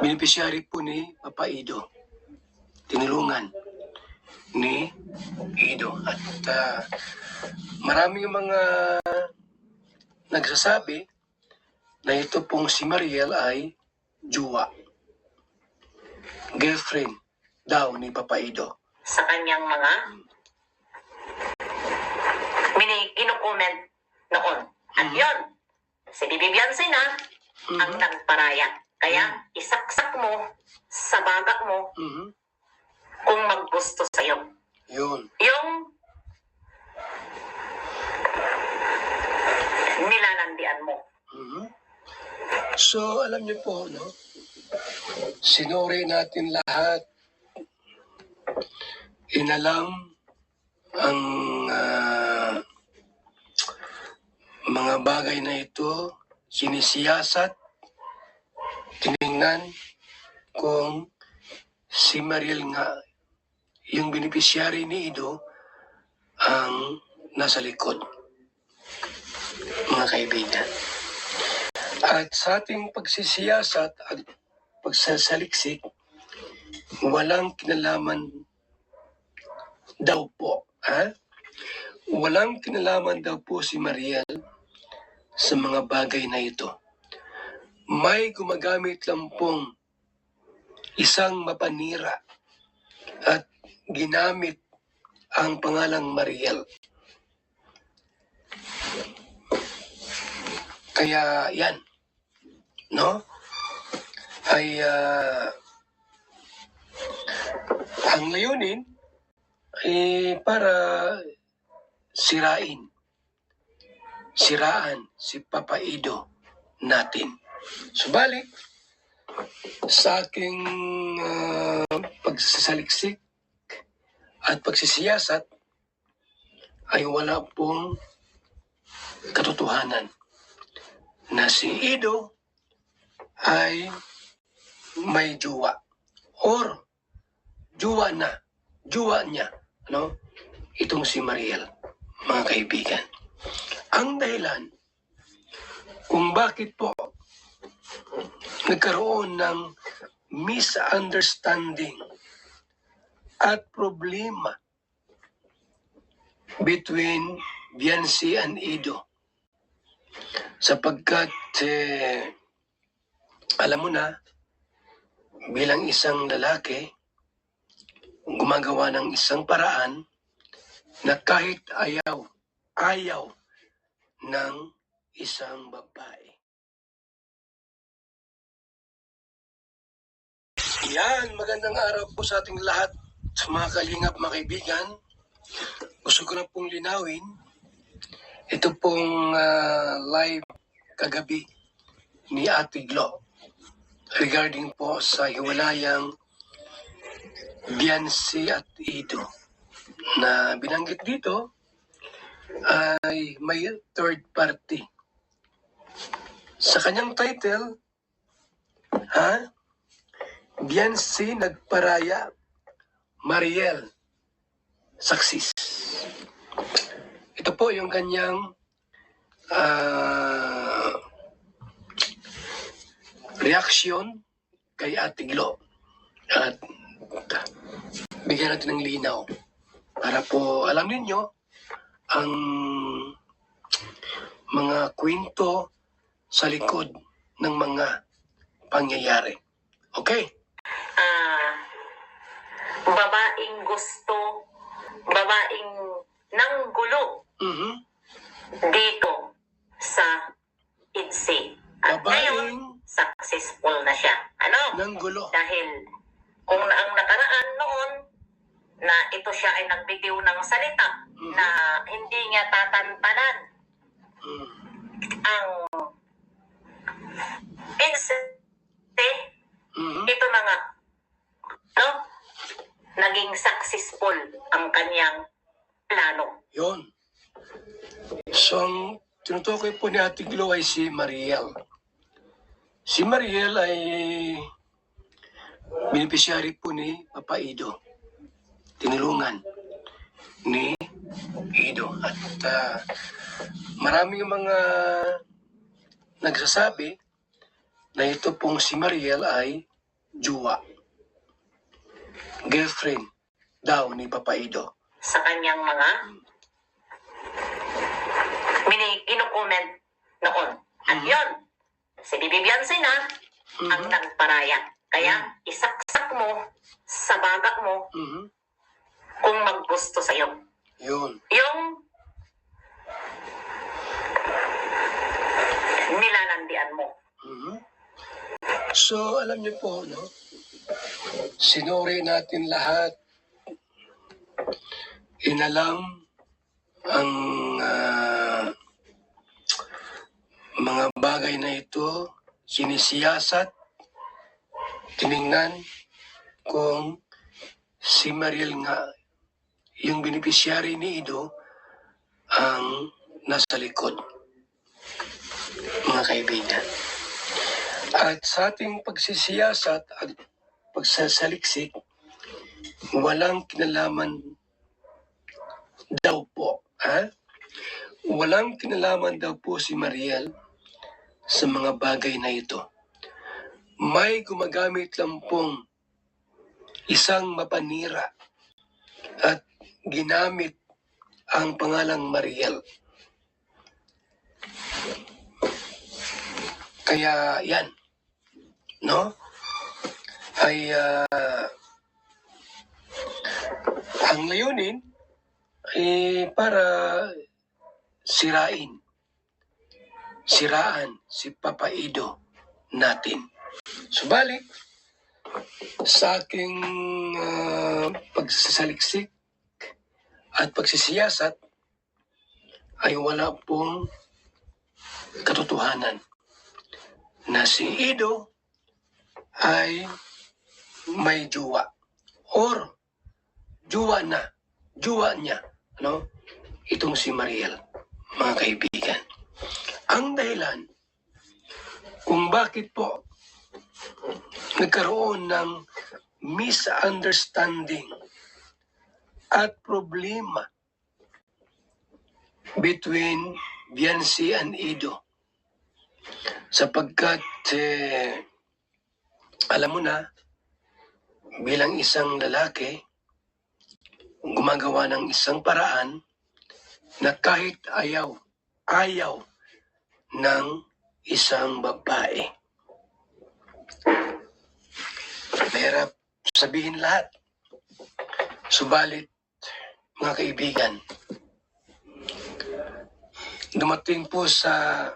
beneficiary po ni Papa Ido. Tinulungan ni Ido. At maraming mga nagsasabi na ito pong si Mariel ay jowa. Girlfriend daw ni Papa Ido. Sa kanyang mga kinukomment noon. At yun, si Bibi Beyonce na ang nagparaya. Kaya isaksak mo sa baga mo kung maggusto sa'yo. Yun. Yung nilalandian mo. So, alam niyo po, no? Sinuri natin lahat. Inalam ang mga bagay na ito, sinisiyasat, tinignan kung si Mariel nga, yung beneficiary ni Ido, ang nasa likod, mga kaibigan. At sa ating pagsisiyasat at pagsasaliksik, walang kinalaman daw po. Walang kinalaman daw po si Mariel sa mga bagay na ito. May gumagamit lang pong isang mapanira at ginamit ang pangalang Mariel. Kaya yan, no? Ay ang layunin ay para siraan si Papa Ido natin. Subalit, sa aking pagsasaliksik at pagsisiyasat ay wala pong katotohanan na si Ido ay may jowa or jowa niya, no? Itong si Mariel, mga kaibigan. Ang dahilan kung bakit po nagkaroon ng misunderstanding at problema between Beyonce and Ido, sapagkat alam mo na, bilang isang lalaki, gumagawa ng isang paraan na kahit ayaw ng isang babae. Yan, magandang araw po sa ating lahat, sa mga kalingap, mga kaibigan. Gusto ko na pong linawin, ito pong live kagabi ni Ate Glo regarding po sa hiwalayang Beyonce at Ido na binanggit dito ay may third party. Sa kanyang title, Beyonce nagparaya, Mariel success. Ito po yung kanyang reaction kay Ate Glo. At bigyan natin ng linaw para po alam ninyo ang mga kwento sa likod ng mga pangyayari. Okay? Babaeng gusto, babaeng nanggulo dito sa IDSI. At ngayon, successful na siya. Nanggulo. Dahil kung ang nakaraan noon na ito siya ay nagbitiw ng salita na hindi niya tatantanan ang IDSI, ito na nga, naging successful ang kanyang plano. Yun. So, ang tinutukoy po ni Ate Glo ay si Mariel. Si Mariel ay beneficiary po ni Papa Ido. Tinulungan ni Ido. At maraming mga nagsasabi na ito pong si Mariel ay jowa. Girlfriend daw ni Papa Ido. sa kanyang mga kinukomment noon. At yun, si Bibi Beyonce na ang nagparaya. Kaya isaksak mo sa baga mo kung maggusto sa'yo. Yun. Yung nilalandian mo. So, alam niyo po, no? Sinuri natin lahat. Inalam ang mga bagay na ito, sinisiyasat, tiningnan kung si Mariel nga, yung beneficiary ni Ido, ang nasa likod, mga kaibigan. At sa ating pagsisiyasat at pagsasaliksik, walang kinalaman daw po. Walang kinalaman daw po si Mariel sa mga bagay na ito. May gumagamit lang pong isang mapanira at ginamit ang pangalang Mariel. Kaya yan, no? Ay ang layunin ay para siraan si Papa Ido natin. Subalit, sa aking pagsasaliksik at pagsisiyasat ay wala pong katotohanan na si Ido ay may jowa or jowa niya, no? Itong si Mariel, mga kaibigan. Ang dahilan kung bakit po nagkaroon ng misunderstanding at problema between Beyonce and Ido, sapagkat alam mo na, bilang isang lalaki, gumagawa ng isang paraan na kahit ayaw ng isang babae. Mahirap sabihin lahat. Subalit, mga kaibigan, dumating po sa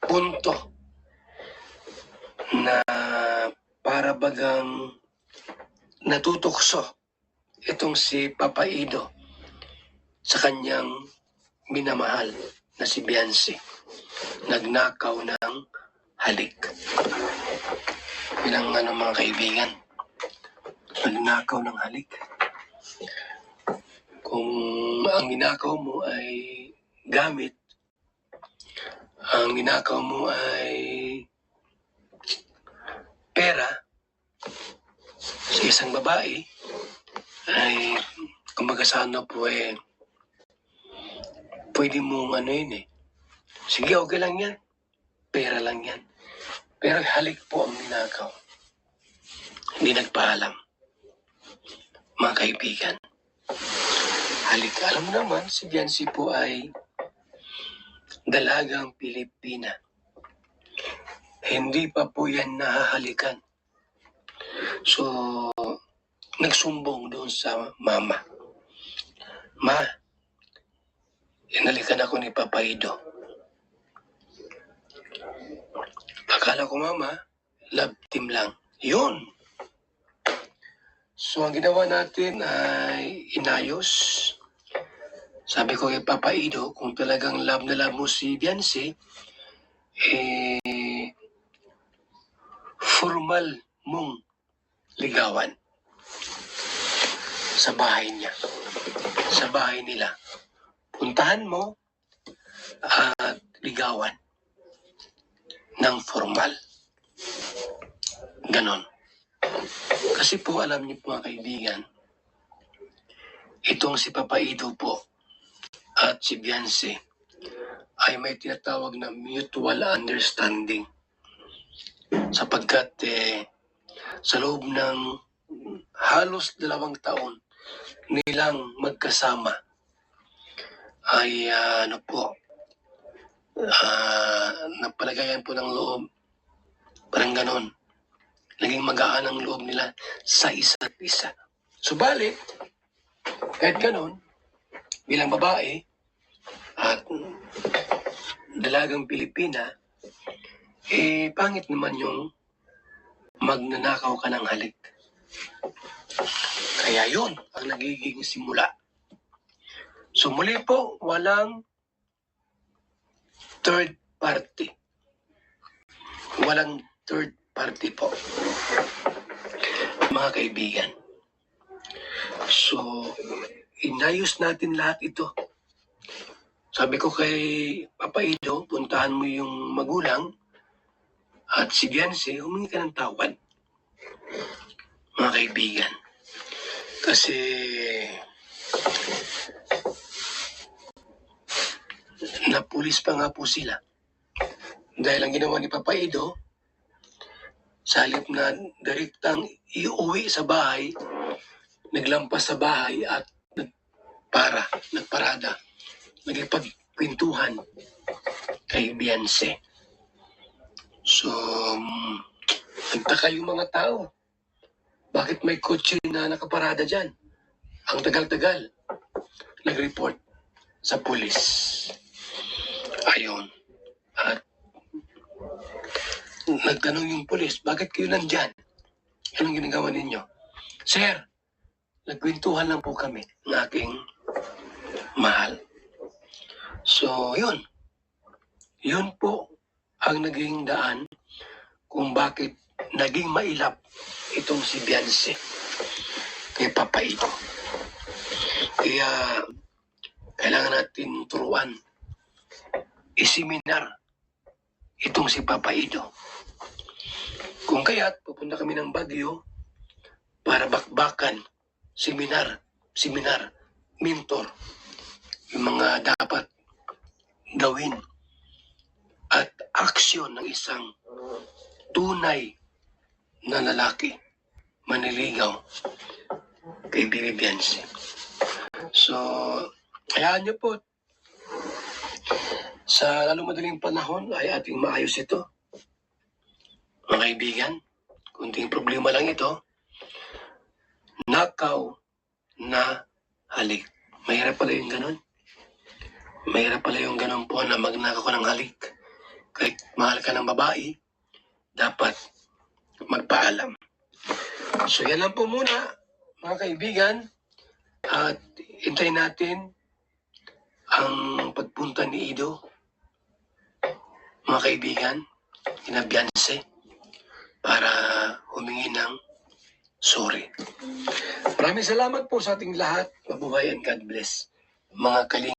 punto na para bagang natutukso itong si Papa Ido sa kanyang minamahal na si Beyonce. Nagnakaw ng halik. Bilang mga kaibigan, nagnakaw ng halik. Kung ang ninakaw mo ay gamit, ang ninakaw mo ay pera sa isang babae, ay kumbaga sana po pwede mong yun sige, okay lang yan, pera lang yan. Pero halik po ang ninakaw, hindi nagpaalam, mga kaibigan. Halik, alam mo naman, si Beyonce po ay dalagang Pilipina. Hindi pa po yan nahahalikan. So, nagsumbong doon sa mama. Ma, inalikan ako ni Papa Ido. Akala ko, mama, love team lang. Yun. So, ang ginawa natin ay inayos. Sabi ko kay Papa Ido, kung talagang love na love mo si Beyonce, formal mong ligawan sa bahay niya, sa bahay nila. Puntahan mo at ligawan ng formal. Ganon. Kasi po, alam niyo po mga kaibigan, itong si Papa Ido po at si Beyonce ay may tinatawag na mutual understanding, sapagkat sa loob ng halos 2 taon nilang magkasama ay napalagayan po ng loob, parang ganon. Naging magaan ang loob nila sa isa't isa. Subalit, kahit ganon, bilang babae at dalagang Pilipina, pangit naman yung magnanakaw ka ng halik. Kaya yun ang nagiging simula. So muli po, walang third party. Walang third party po, mga kaibigan. So, inayos natin lahat ito. Sabi ko kay Papa Ido, puntahan mo yung magulang at si Beyonce, humingi ka ng tawad. Mga kaibigan. Kasi napulis pa nga po sila. Dahil ang ginawa ni Papa Ido, sa halip na direktang iuwi sa bahay, naglampas sa bahay at nagparada, nagipagkwentuhan kay Beyonce. So, nagtaka yung mga tao. Bakit may kotse na nakaparada dyan? Ang tagal-tagal. Nag-report sa pulis. Ayun. At nagtanong yung pulis, bakit kayo nandyan? Anong ginagawa ninyo? Sir, nagkwentuhan lang po kami ng aking mahal. So, yun. Yun po ang naging daan kung bakit naging mailap itong si Beyonce kay Papa Ido. Kaya kailangan natin turuan, iseminar itong si Papa Ido. Kung kaya't pupunta kami ng Baguio para bakbakan, seminar, mentor, yung mga dapat gawin at aksyon ng isang tunay na lalaki maniligaw kay Bibi Beyonce. So, hayaan niyo po sa lalong madaling panahon ay ating maayos ito. Mga kaibigan, kunting problema lang ito, nakaw na halik. Mahirap pala yung ganon. Mahirap pala yung ganon po na magnakaw ka ng halik. Kahit mahal ka ng babae, dapat magpaalam. So yan lang po muna, mga kaibigan. At hintayin natin ang pagpunta ni Ido, mga kaibigan, kina Beyonce, para humingi ng sorry. Maraming salamat po sa ating lahat. Mabuhay and God bless. Mga kaling